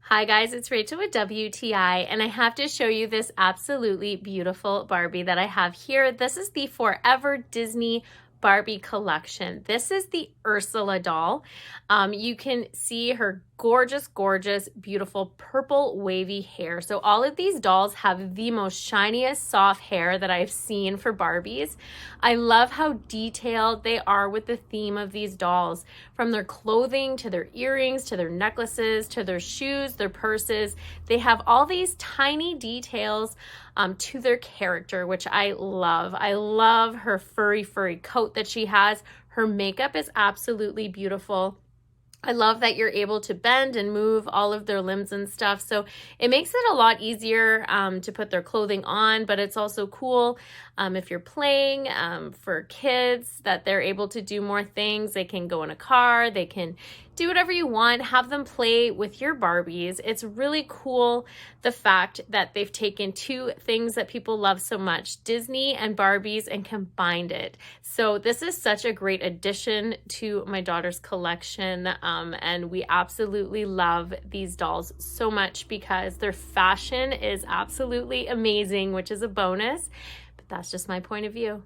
Hi guys, it's Rachel with WTI, and I have to show you this absolutely beautiful Barbie that I have here. This is the Forever Disney Barbie collection. This is the Ursula doll. You can see her gorgeous, beautiful purple wavy hair. So all of these dolls have the most shiniest soft hair that I've seen for Barbies. I love how detailed they are with the theme of these dolls, from their clothing to their earrings to their necklaces to their shoes, their purses. They have all these tiny details to their character, which I love. I love her furry coat that she has. Her makeup is absolutely beautiful. I love that you're able to bend and move all of their limbs and stuff. So it makes it a lot easier to put their clothing on, but it's also cool if you're playing for kids that they're able to do more things. They can go in a car, they can do whatever you want, have them play with your Barbies. It's really cool the fact that they've taken two things that people love so much, Disney and Barbies, and combined it. So this is such a great addition to my daughter's collection, and we absolutely love these dolls so much because their fashion is absolutely amazing, which is a bonus, but that's just my point of view.